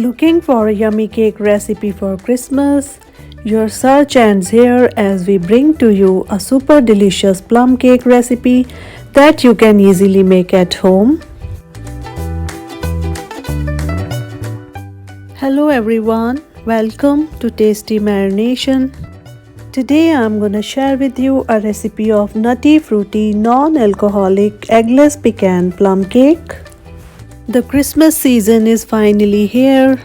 Looking for a yummy cake recipe for Christmas? Your search ends here as we bring to you a super delicious plum cake recipe that you can easily make at home. Hello everyone, welcome to Tasty Marination. Today I'm gonna share with you a recipe of nutty, fruity, non-alcoholic, eggless pecan plum cake. The Christmas season is finally here.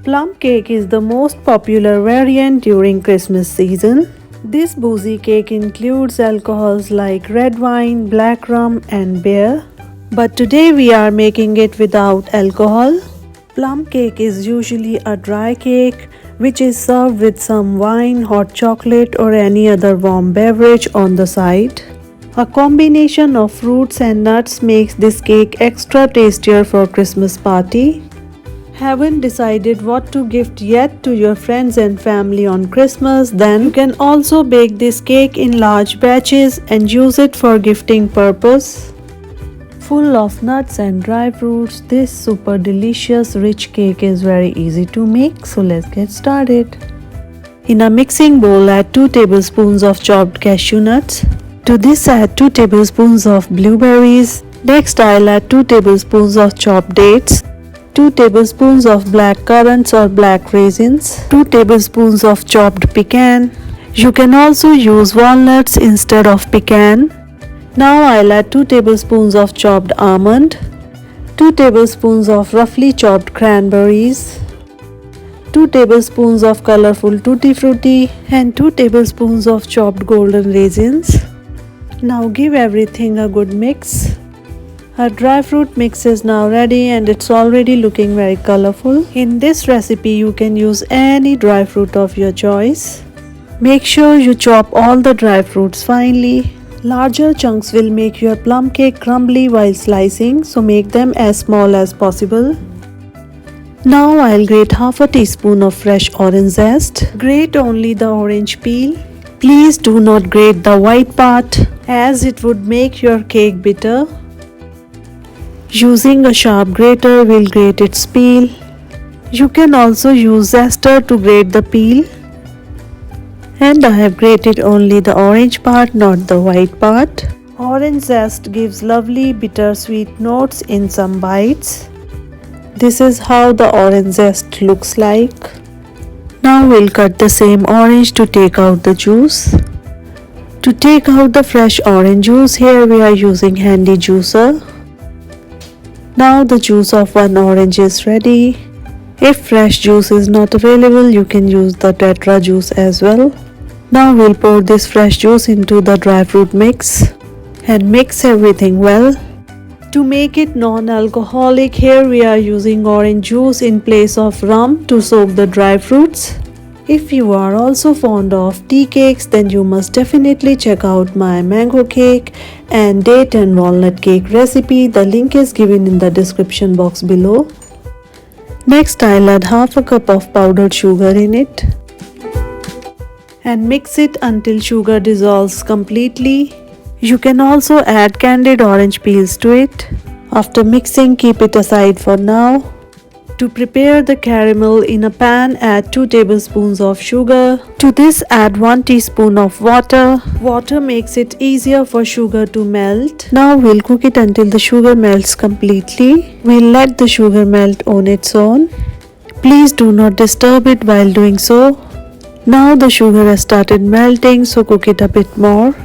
Plum cake is the most popular variant during Christmas season. This boozy cake includes alcohols like red wine, black rum and beer. But today we are making it without alcohol. Plum cake is usually a dry cake which is served with some wine, hot chocolate or any other warm beverage on the side. A combination of fruits and nuts makes this cake extra tastier for Christmas party. Haven't decided what to gift yet to your friends and family on Christmas? Then you can also bake this cake in large batches and use it for gifting purpose. Full of nuts and dry fruits, this super delicious rich cake is very easy to make, so let's get started. In a mixing bowl, add 2 tablespoons of chopped cashew nuts. To this add 2 tablespoons of blueberries. Next I'll add 2 tablespoons of chopped dates, 2 tablespoons of black currants or black raisins, 2 tablespoons of chopped pecan. You can also use walnuts instead of pecan. Now I'll add 2 tablespoons of chopped almond, 2 tablespoons of roughly chopped cranberries, 2 tablespoons of colorful tutti frutti and 2 tablespoons of chopped golden raisins. Now give everything a good mix. Our dry fruit mix is now ready and it's already looking very colorful. In this recipe you can use any dry fruit of your choice. Make sure you chop all the dry fruits finely. Larger chunks will make your plum cake crumbly while slicing, so make them as small as possible. Now I'll grate half a teaspoon of fresh orange zest. Grate only the orange peel. Please do not grate the white part as it would make your cake bitter. Using a sharp grater will grate its peel. You can also use zester to grate the peel. And I have grated only the orange part, not the white part. Orange zest gives lovely bittersweet notes in some bites. This is how the orange zest looks like. Now we'll cut the same orange to take out the juice. To take out the fresh orange juice, here we are using handy juicer. Now the juice of one orange is ready. If fresh juice is not available, you can use the tetra juice as well. Now we'll pour this fresh juice into the dry fruit mix and mix everything well. To make it non-alcoholic, here we are using orange juice in place of rum to soak the dry fruits. If you are also fond of tea cakes, then you must definitely check out my mango cake and date and walnut cake recipe. The link is given in the description box below. Next I'll add half a cup of powdered sugar in it and mix it until sugar dissolves completely. You can also add candied orange peels to it. After mixing, keep it aside for now. To prepare the caramel, in a pan add 2 tablespoons of sugar. To this add 1 teaspoon of water. Water makes it easier for sugar to melt. Now we'll cook it until the sugar melts completely. We'll let the sugar melt on its own. Please do not disturb it while doing so. Now the sugar has started melting, so cook it a bit more.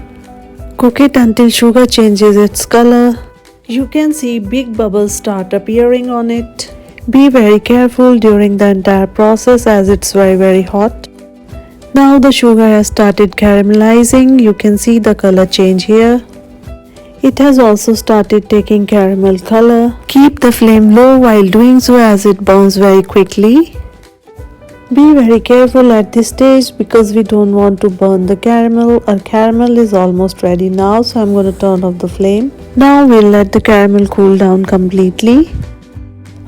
Cook it until sugar changes its color. You can see big bubbles start appearing on it. Be very careful during the entire process as it's very hot. Now the sugar has started caramelizing. You can see the color change here. It has also started taking caramel color. Keep the flame low while doing so as it burns very quickly. Be very careful at this stage because we don't want to burn the caramel. Our caramel is almost ready now, so I'm going to turn off the flame. Now we'll let the caramel cool down completely.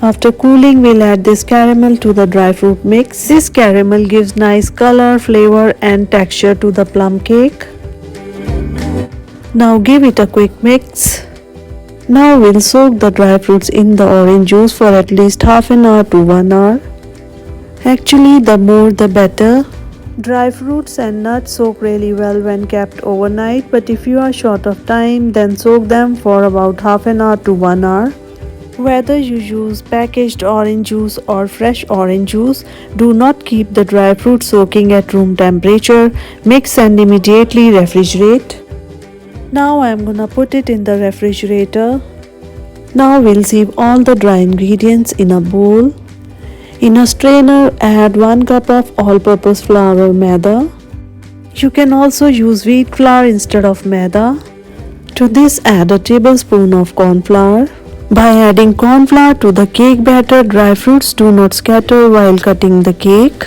After cooling, we'll add this caramel to the dry fruit mix. This caramel gives nice color, flavor and texture to the plum cake. Now give it a quick mix. Now we'll soak the dry fruits in the orange juice for at least half an hour to 1 hour. Actually, the more the better. Dry fruits and nuts soak really well when kept overnight, but if you are short of time, then soak them for about half an hour to 1 hour. Whether you use packaged orange juice or fresh orange juice, do not keep the dry fruit soaking at room temperature. Mix and immediately refrigerate. Now I am gonna put it in the refrigerator. Now we'll sieve all the dry ingredients in a bowl. In a strainer, add 1 cup of all-purpose flour or maida. You can also use wheat flour instead of maida. To this, add a tablespoon of corn flour. By adding corn flour to the cake batter, dry fruits do not scatter while cutting the cake.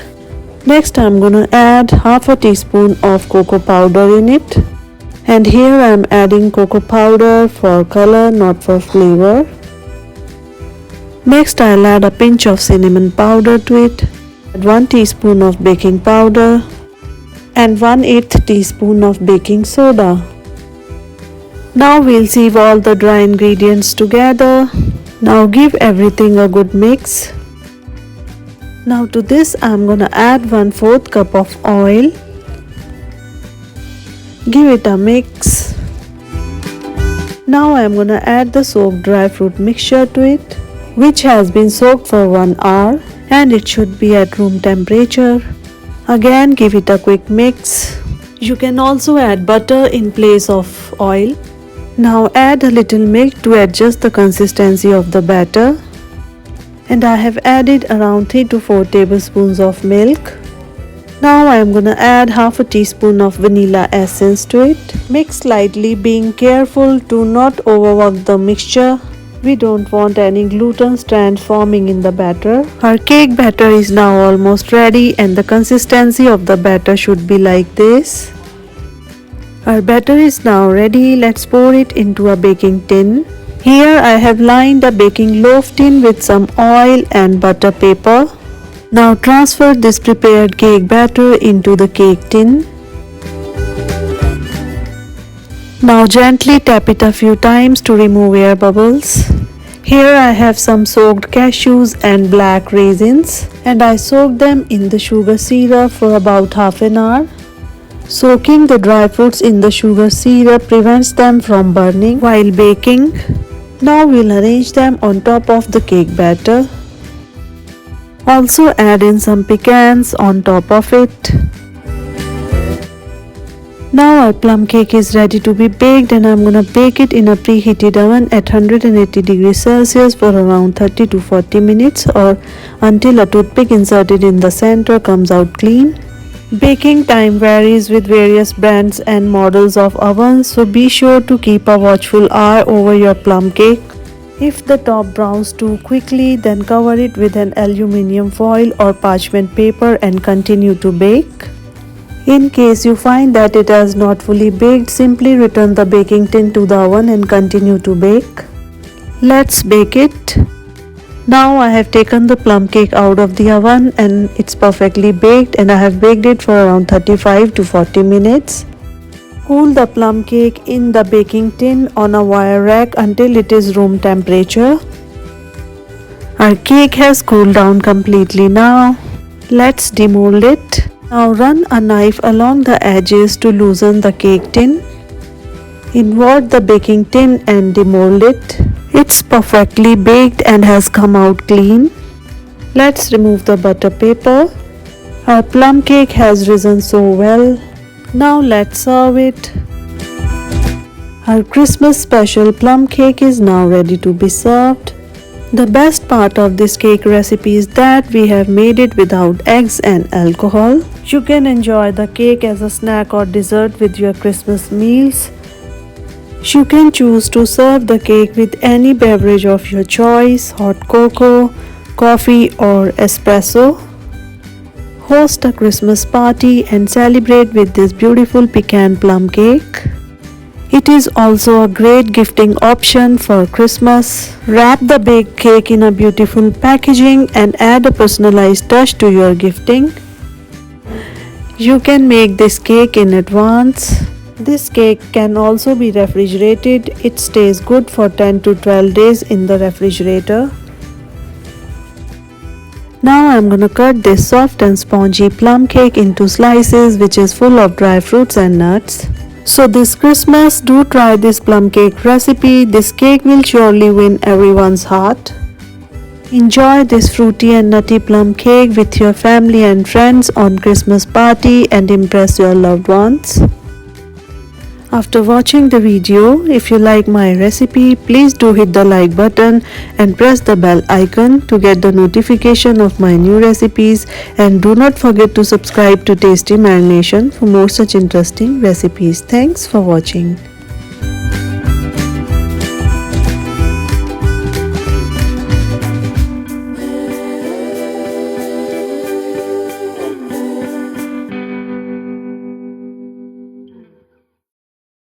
Next, I'm gonna add half a teaspoon of cocoa powder in it. And here I'm adding cocoa powder for color, not for flavor. Next, I'll add a pinch of cinnamon powder to it, add 1 teaspoon of baking powder and 1/8 teaspoon of baking soda. Now we'll sieve all the dry ingredients together. Now give everything a good mix. Now to this I'm gonna add 1/4 cup of oil. Give it a mix. Now I'm gonna add the soaked dry fruit mixture to it, which has been soaked for 1 hour, and it should be at room temperature. Again, give it a quick mix. You can also add butter in place of oil. Now add a little milk to adjust the consistency of the batter. And I have added around 3 to 4 tablespoons of milk. Now I am gonna add half a teaspoon of vanilla essence to it. Mix slightly, being careful to not overwork the mixture. We don't want any gluten strands forming in the batter. Our cake batter is now almost ready, and the consistency of the batter should be like this. Our batter is now ready. Let's pour it into a baking tin. Here I have lined a baking loaf tin with some oil and butter paper. Now transfer this prepared cake batter into the cake tin. Now gently tap it a few times to remove air bubbles. Here I have some soaked cashews and black raisins, and I soaked them in the sugar syrup for about half an hour. Soaking the dry fruits in the sugar syrup prevents them from burning while baking. Now we'll arrange them on top of the cake batter. Also add in some pecans on top of it. Now our plum cake is ready to be baked, and I'm gonna bake it in a preheated oven at 180 degrees Celsius for around 30 to 40 minutes, or until a toothpick inserted in the center comes out clean. Baking time varies with various brands and models of ovens, so be sure to keep a watchful eye over your plum cake. If the top browns too quickly, then cover it with an aluminium foil or parchment paper and continue to bake. In case you find that it has not fully baked, simply return the baking tin to the oven and continue to bake. Let's bake it. Now I have taken the plum cake out of the oven, and it's perfectly baked, and I have baked it for around 35 to 40 minutes. Cool the plum cake in the baking tin on a wire rack until it is room temperature. Our cake has cooled down completely now. Let's demold it. Now run a knife along the edges to loosen the cake tin. Invert the baking tin and demold it. It's perfectly baked and has come out clean. Let's remove the butter paper. Our plum cake has risen so well. Now let's serve it. Our Christmas special plum cake is now ready to be served. The best part of this cake recipe is that we have made it without eggs and alcohol. You can enjoy the cake as a snack or dessert with your Christmas meals. You can choose to serve the cake with any beverage of your choice: hot cocoa, coffee, or espresso. Host a Christmas party and celebrate with this beautiful pecan plum cake. It is also a great gifting option for Christmas. Wrap the baked cake in a beautiful packaging and add a personalized touch to your gifting. You can make this cake in advance. This cake can also be refrigerated. It stays good for 10 to 12 days in the refrigerator. Now I'm gonna cut this soft and spongy plum cake into slices which is full of dry fruits and nuts. So this Christmas, do try this plum cake recipe. This cake will surely win everyone's heart. Enjoy this fruity and nutty plum cake with your family and friends on Christmas party and impress your loved ones. After watching the video, if you like my recipe, please do hit the like button and press the bell icon to get the notification of my new recipes, and do not forget to subscribe to Tasty Marination for more such interesting recipes. Thanks for watching.